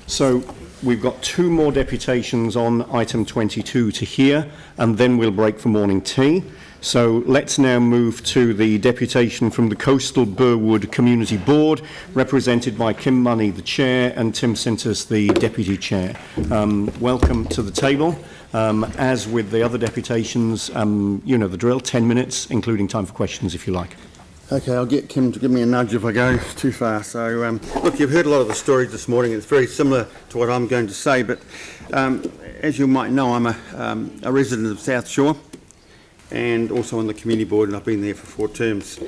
So we've got 2 more deputations on item 22 to hear, and then we'll break for morning tea. So let's now move to the deputation from the Coastal Burwood Community Board, represented by Kim Money, the Chair, and Tim Sintus, the Deputy Chair. Welcome to the table. As with the other deputations, you know the drill, 10 minutes, including time for questions if you like. Okay, I'll get Kim to give me a nudge if I go too far. So, look, you've heard a lot of the stories this morning. It's very similar to what I'm going to say, but as you might know, I'm a resident of South Shore and also on the community board, and I've been there for 4 terms.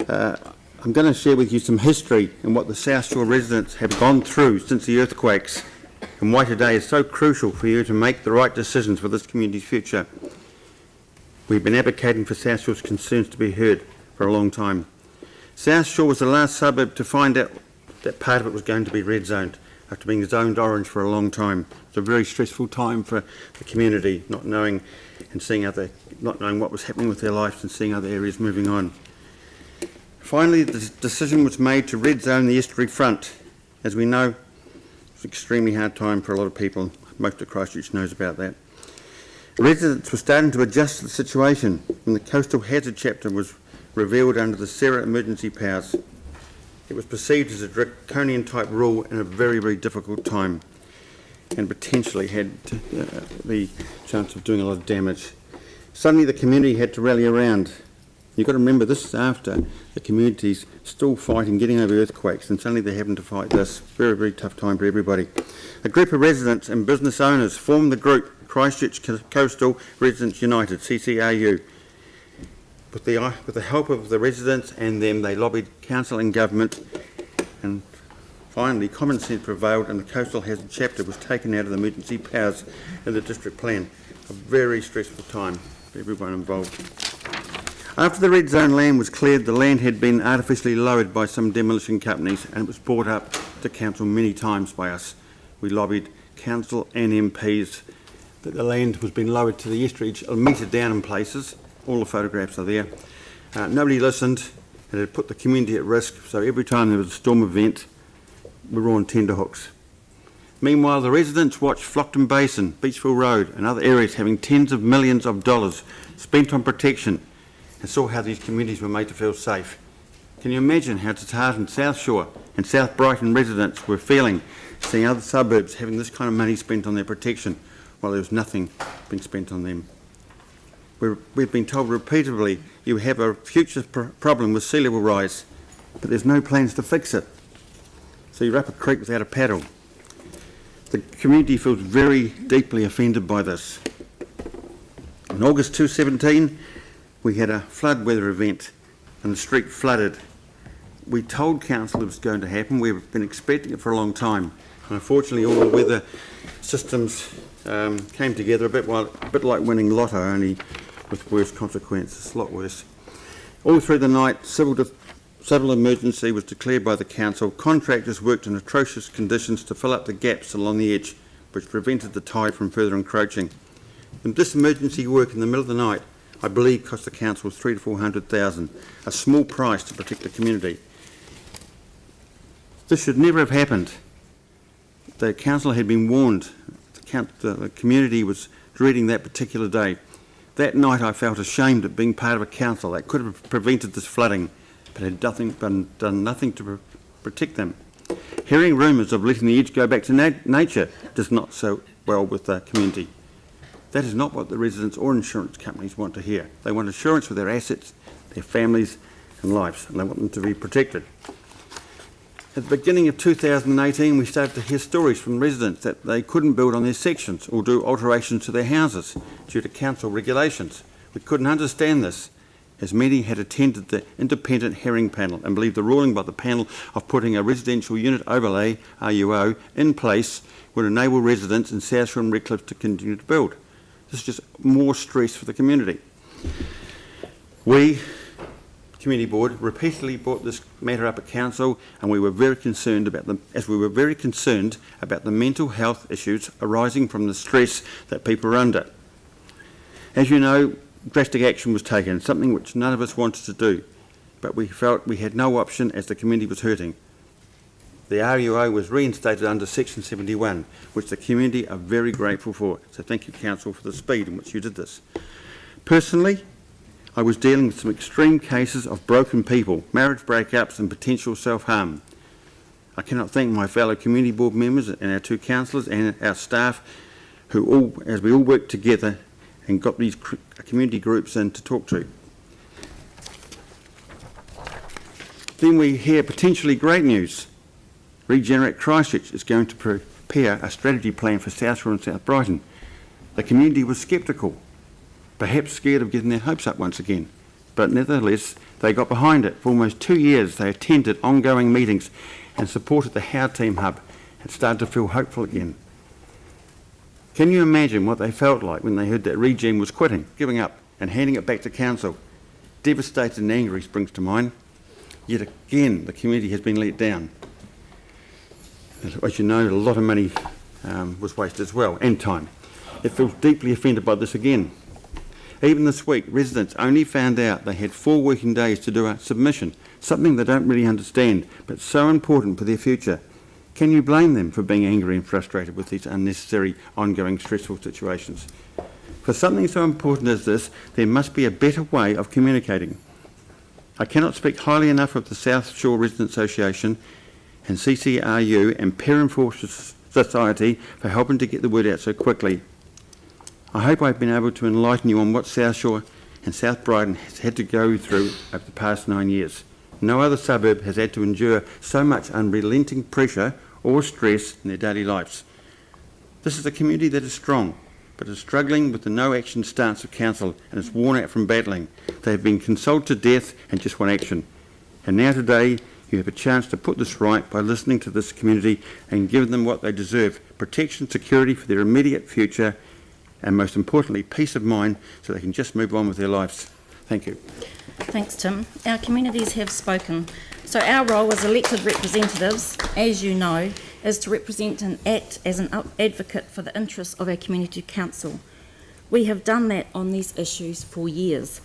I'm going to share with you some history and what the South Shore residents have gone through since the earthquakes, and why today is so crucial for you to make the right decisions for this community's future. We've been advocating for South Shore's concerns to be heard for a long time. South Shore was the last suburb to find out that part of it was going to be red zoned after being zoned orange for a long time. It's a very stressful time for the community, not knowing what was happening with their lives and seeing other areas moving on. Finally, the decision was made to red zone the estuary front. As we know, it's an extremely hard time for a lot of people. Most of Christchurch knows about that. Residents were starting to adjust to the situation when the Coastal Hazard Chapter was revealed under the SERA emergency powers. It was perceived as a draconian type rule in a very, very difficult time, and potentially had the chance of doing a lot of damage. Suddenly the community had to rally around. You've got to remember, this is after the community's still fighting, getting over earthquakes, and suddenly they're having to fight this. Very, very tough time for everybody. A group of residents and business owners formed the group Christchurch Coastal Residents United, CCRU. With the help of the residents and them, they lobbied council and government, and finally common sense prevailed and the Coastal Hazard Chapter was taken out of the emergency powers in the district plan. A very stressful time for everyone involved. After the red zone land was cleared, the land had been artificially lowered by some demolition companies, and it was brought up to council many times by us. We lobbied council and MPs that the land was being lowered to the estuary, a metre down in places. All the photographs are there. Nobody listened, and it put the community at risk, so every time there was a storm event, we were on tenterhooks. Meanwhile, the residents watched Flockton Basin, Beachville Road and other areas having tens of millions of dollars spent on protection, and saw how these communities were made to feel safe. Can you imagine how disheartened South Shore and South Brighton residents were feeling, seeing other suburbs having this kind of money spent on their protection while there was nothing being spent on them? We've been told repeatedly you have a future problem with sea level rise, but there's no plans to fix it. So you're up a creek without a paddle. The community feels very deeply offended by this. In August 2017, we had a flood weather event and the street flooded. We told council it was going to happen. We've been expecting it for a long time. And unfortunately, all the weather systems came together a bit like winning lotto, only with worse consequences, a lot worse. All through the night, civil emergency was declared by the council. Contractors worked in atrocious conditions to fill up the gaps along the edge, which prevented the tide from further encroaching. And this emergency work in the middle of the night, I believe, cost the council $300,000 to $400,000, a small price to protect the community. This should never have happened. The council had been warned. The community was dreading that particular day. That night I felt ashamed at being part of a council that could have prevented this flooding, but had done nothing to protect them. Hearing rumours of letting the edge go back to nature does not so well with the community. That is not what the residents or insurance companies want to hear. They want assurance for their assets, their families and lives, and they want them to be protected. At the beginning of 2018, we started to hear stories from residents that they couldn't build on their sections or do alterations to their houses due to council regulations. We couldn't understand this, as many had attended the independent hearing panel and believed the ruling by the panel of putting a residential unit overlay, RUO, in place would enable residents in South Shore and Redcliffe to continue to build. This is just more stress for the community. We, Community Board, repeatedly brought this matter up at council, and we were very concerned about the mental health issues arising from the stress that people are under. As you know, drastic action was taken, something which none of us wanted to do, but we felt we had no option as the community was hurting. the RUO was reinstated under Section 71, which the community are very grateful for. So thank you, Council, for the speed in which you did this. Personally, I was dealing with some extreme cases of broken people, marriage breakups and potential self-harm. I cannot thank my fellow community board members and our 2 councillors and our staff who all, as we all worked together and got these community groups in to talk to. Then we hear potentially great news. Regenerate Christchurch is going to prepare a strategy plan for South Shore and South Brighton. The community was sceptical, perhaps scared of getting their hopes up once again, but nevertheless they got behind it. For almost 2 years they attended ongoing meetings and supported the How Team Hub and started to feel hopeful again. Can you imagine what they felt like when they heard that Regen was quitting, giving up and handing it back to council? Devastated and angry springs to mind. Yet again the community has been let down. As you know, a lot of money was wasted as well, and time. It feels deeply offended by this again. Even this week, residents only found out they had 4 working days to do a submission, something they don't really understand, but so important for their future. Can you blame them for being angry and frustrated with these unnecessary, ongoing, stressful situations? For something so important as this, there must be a better way of communicating. I cannot speak highly enough of the South Shore Resident Association and CCRU and Parent Forces Society for helping to get the word out so quickly. I hope I've been able to enlighten you on what South Shore and South Brighton has had to go through over the past 9 years. No other suburb has had to endure so much unrelenting pressure or stress in their daily lives. This is a community that is strong, but is struggling with the no-action stance of council and is worn out from battling. They have been consoled to death and just want action. And now today, you have a chance to put this right by listening to this community and giving them what they deserve: protection, security for their immediate future, and most importantly, peace of mind so they can just move on with their lives. Thank you. Thanks, Tim. Our communities have spoken. So our role as elected representatives, as you know, is to represent and act as an advocate for the interests of our community council. We have done that on these issues for years.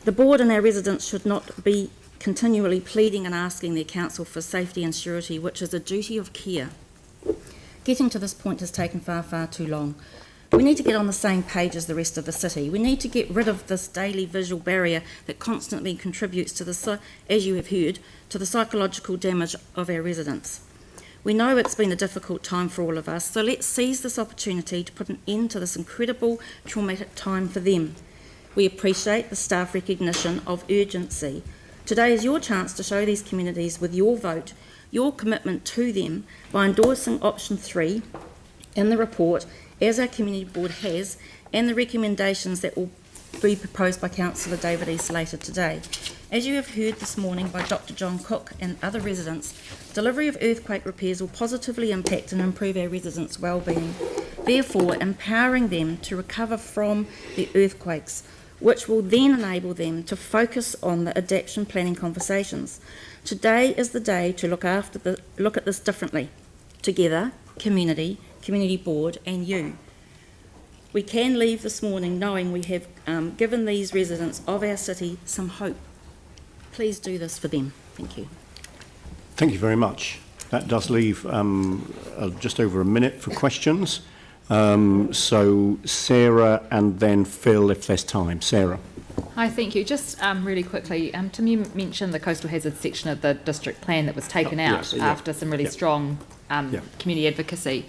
The board and our residents should not be continually pleading and asking their council for safety and surety, which is a duty of care. Getting to this point has taken far, far too long. We need to get on the same page as the rest of the city. We need to get rid of this daily visual barrier that constantly contributes to the, as you have heard, to the psychological damage of our residents. We know it's been a difficult time for all of us, so let's seize this opportunity to put an end to this incredible traumatic time for them. We appreciate the staff recognition of urgency. Today is your chance to show these communities with your vote, your commitment to them by endorsing option 3 in the report, as our community board has, and the recommendations that will be proposed by Councillor David East later today. As you have heard this morning by Dr John Cook and other residents, delivery of earthquake repairs will positively impact and improve our residents' wellbeing, therefore empowering them to recover from the earthquakes, which will then enable them to focus on the adaptation planning conversations. Today is the day to look at this differently, together, community board and you. We can leave this morning knowing we have given these residents of our city some hope. Please do this for them. Thank you. Thank you very much. That does leave just over a minute for questions. So Sarah and then Phil if there's time. Sarah. Hi, thank you. Just really quickly, Tim, you mentioned the coastal hazards section of the district plan that was taken out after some really strong community advocacy.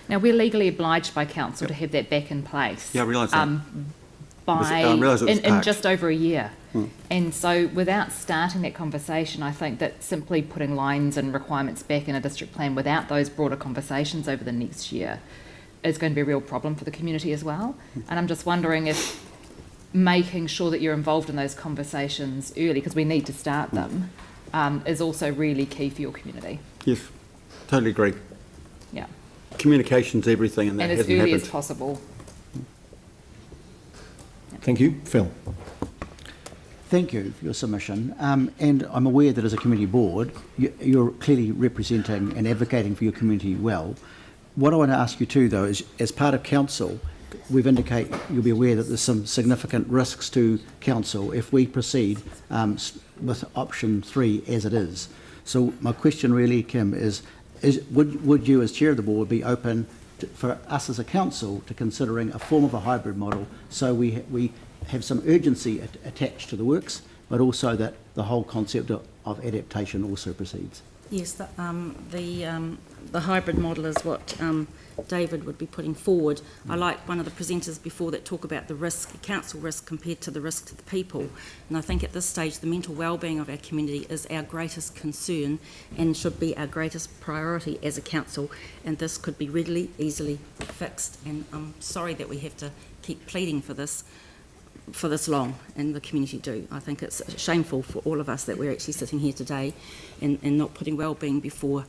Now, we're legally obliged by council to have that back in place. Yeah, I realise that. In just over a year. And so without starting that conversation, I think that simply putting lines and requirements back in a district plan without those broader conversations over the next year is going to be a real problem for the community as well. And I'm just wondering if making sure that you're involved in those conversations early, because we need to start them, is also really key for your community. Yes, totally agree. Yeah. Communication's everything, and that hasn't happened. And as early as possible. Thank you. Phil. Thank you for your submission. And I'm aware that as a community board, you're clearly representing and advocating for your community well. What I want to ask you too, though, is as part of council, we've indicated you'll be aware that there's some significant risks to council if we proceed with option 3 as it is. So my question really, Kim, is would you, as chair of the board, be open for us as a council to considering a form of a hybrid model, so we have some urgency attached to the works, but also that the whole concept of adaptation also proceeds? Yes, the hybrid model is what David would be putting forward. I like one of the presenters before that talk about the risk, council risk compared to the risk to the people. And I think at this stage the mental wellbeing of our community is our greatest concern and should be our greatest priority as a council. And this could be readily, easily fixed. And I'm sorry that we have to keep pleading for this long, and the community do. I think it's shameful for all of us that we're actually sitting here today and not putting wellbeing before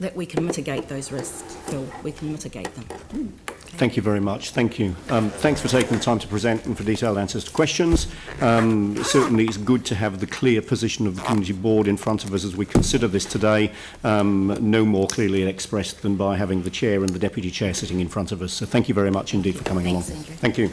that we can mitigate those risks. Phil, we can mitigate them. Thank you very much. Thank you. Thanks for taking the time to present and for detailed answers to questions. Certainly it's good to have the clear position of the Community Board in front of us as we consider this today, no more clearly expressed than by having the Chair and the Deputy Chair sitting in front of us. So thank you very much indeed for coming along. Andrew. Thank you.